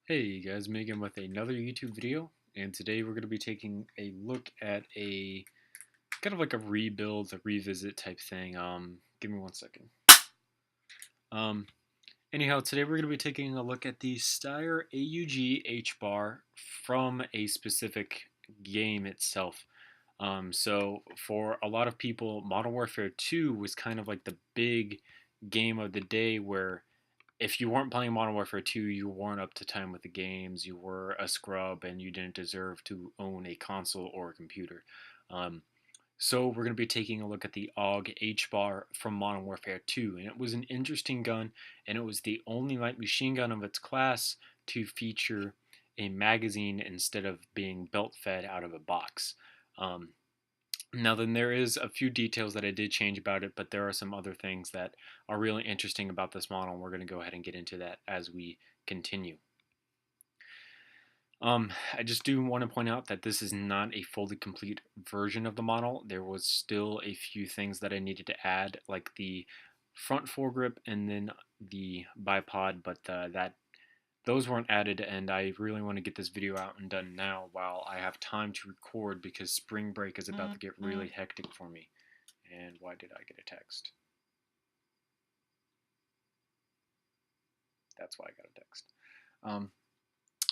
Hey guys, Megan with another YouTube video, and today we're going to be taking a look at a kind of like a rebuild, a revisit type thing. Give me one second. Um, Anyhow, today we're going to be taking a look at the Steyer AUG HBAR from a specific game itself. So for a lot of people, Modern Warfare 2 was kind of like the big game of the day where if you weren't playing Modern Warfare 2, you weren't up to time with the games, you were a scrub, and you didn't deserve to own a console or a computer. Um, so we're going to be taking a look at the AUG HBAR from Modern Warfare 2, and it was an interesting gun, and it was the only light machine gun of its class to feature a magazine instead of being belt fed out of a box. Um, Now, then, there is a few details that I did change about it, but there are some other things that are really interesting about this model, and we're going to go ahead and get into that as we continue. I just do want to point out that this is not a fully complete version of the model. There was still a few things that I needed to add, like the front foregrip and then the bipod, but those weren't added, and I really want to get this video out and done now while I have time to record because spring break is about to get really hectic for me. And why did I get a text? That's why I got a text.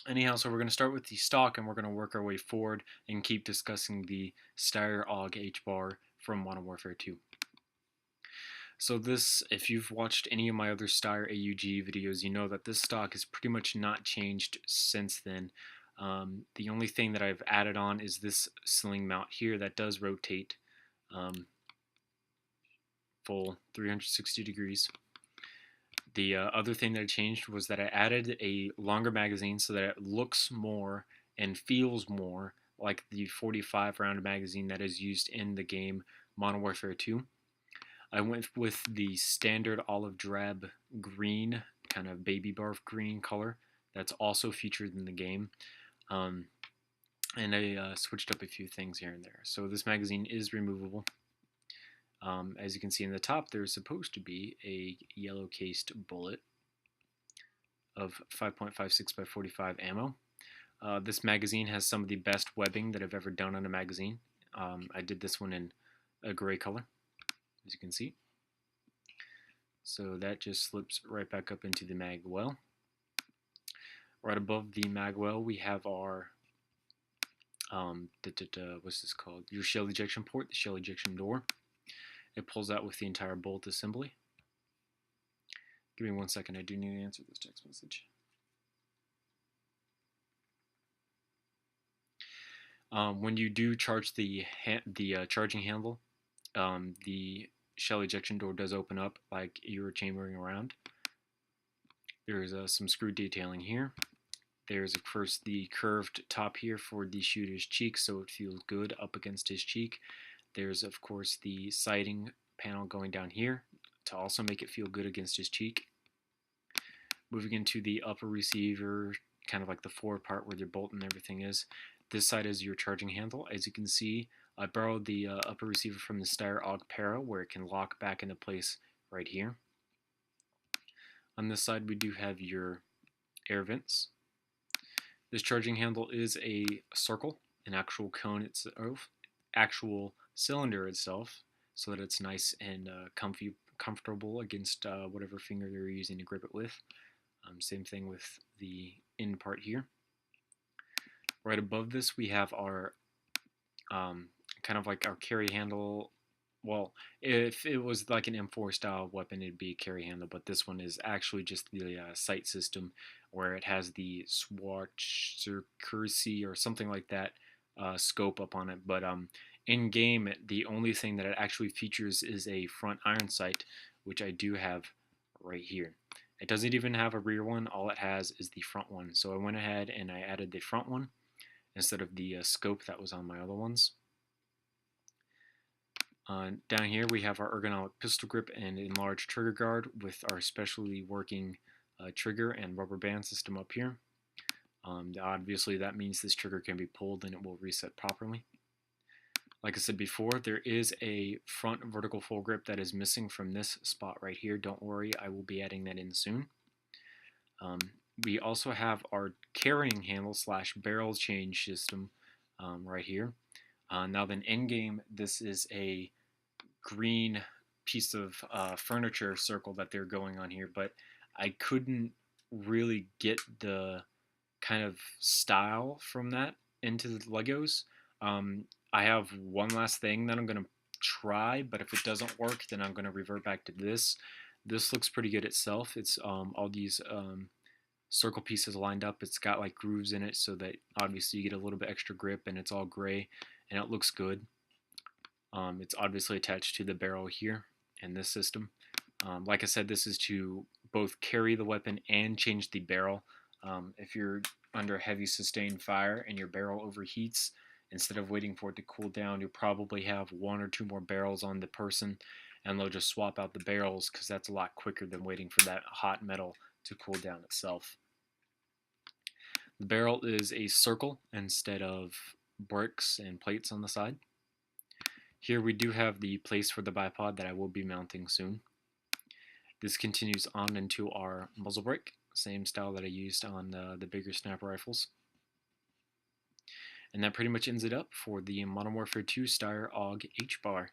Anyhow, so we're going to start with the stock and we're going to work our way forward and keep discussing the Steyer AUG HBAR from Modern Warfare 2. So this, if you've watched any of my other Steyer AUG videos, you know that this stock has pretty much not changed since then. The only thing that I've added on is this sling mount here that does rotate full 360 degrees. The other thing that I changed was that I added a longer magazine so that it looks more and feels more like the 45 round magazine that is used in the game Modern Warfare 2. I went with the standard olive drab green, kind of baby barf green color that's also featured in the game. And I switched up a few things here and there. So this magazine is removable. As you can see in the top, there's supposed to be a yellow cased bullet of 5.56 by 45 ammo. This magazine has some of the best webbing that I've ever done on a magazine. I did this one in a gray color, as you can see. So that just slips right back up into the mag well. Right above the mag well, we have our what's this called? Your shell ejection port, the shell ejection door. It pulls out with the entire bolt assembly. Give me 1 second, I do need to answer this text message. When you do charge the charging handle, the shell ejection door does open up like you were chambering around. There's some screw detailing here. There's of course the curved top here for the shooter's cheek, so it feels good up against his cheek. There's of course the sighting panel going down here to also make it feel good against his cheek. Moving into the upper receiver, kind of like the forward part where your bolt and everything is. This side is your charging handle. As you can see, I borrowed the upper receiver from the Steyer AUG HBAR where it can lock back into place right here. On this side we do have your air vents. This charging handle is a circle, an actual cone itself, actual cylinder itself, so that it's nice and comfortable against whatever finger you're using to grip it with. Same thing with the end part here. Right above this we have our kind of like our carry handle. Well, if it was like an M4 style weapon, it'd be a carry handle, but this one is actually just the sight system where it has the swatch accuracy or something like that scope up on it. But in game, the only thing that it actually features is a front iron sight, which I do have right here. It doesn't even have a rear one. All it has is the front one. So I went ahead and I added the front one instead of the scope that was on my other ones. Down here we have our ergonomic pistol grip and enlarged trigger guard with our specially working trigger and rubber band system up here. Obviously that means this trigger can be pulled and it will reset properly. Like I said before, there is a front vertical full grip that is missing from this spot right here. Don't worry, I will be adding that in soon. we also have our carrying handle / barrel change system right here. Now then, in game, this is a green piece of furniture circle that they're going on here, but I couldn't really get the kind of style from that into the Legos. I have one last thing that I'm going to try, but if it doesn't work, then I'm going to revert back to this. This looks pretty good itself. It's all these circle pieces lined up. It's got like grooves in it so that obviously you get a little bit extra grip, and it's all gray and it looks good. It's obviously attached to the barrel here in this system. Like I said, this is to both carry the weapon and change the barrel. If you're under heavy sustained fire and your barrel overheats, instead of waiting for it to cool down, you'll probably have 1 or 2 more barrels on the person, and they'll just swap out the barrels because that's a lot quicker than waiting for that hot metal to cool down itself. The barrel is a circle instead of bricks and plates on the side. Here we do have the place for the bipod that I will be mounting soon. This continues on into our muzzle brake, same style that I used on the bigger sniper rifles. And that pretty much ends it up for the Modern Warfare 2 Steyer AUG HBAR.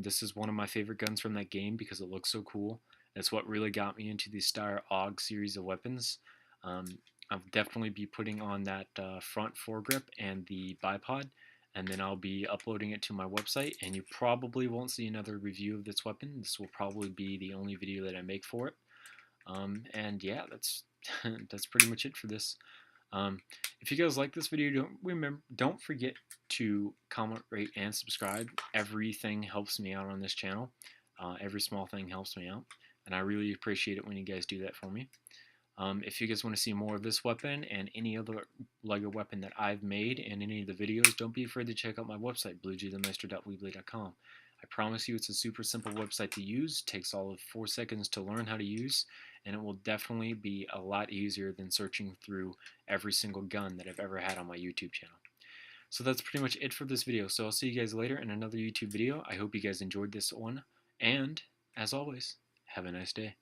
This is one of my favorite guns from that game because it looks so cool. That's what really got me into the Steyer AUG series of weapons. I'll definitely be putting on that front foregrip and the bipod, and then I'll be uploading it to my website, and you probably won't see another review of this weapon. This will probably be the only video that I make for it. And yeah, that's that's pretty much it for this. If you guys like this video, don't forget to comment, rate, and subscribe. Everything helps me out on this channel. Every small thing helps me out, and I really appreciate it when you guys do that for me. If you guys want to see more of this weapon and any other LEGO weapon that I've made in any of the videos, don't be afraid to check out my website, bluegthemeister.weebly.com. I promise you it's a super simple website to use. It takes all of 4 seconds to learn how to use, and it will definitely be a lot easier than searching through every single gun that I've ever had on my YouTube channel. So that's pretty much it for this video. So I'll see you guys later in another YouTube video. I hope you guys enjoyed this one, and as always, have a nice day.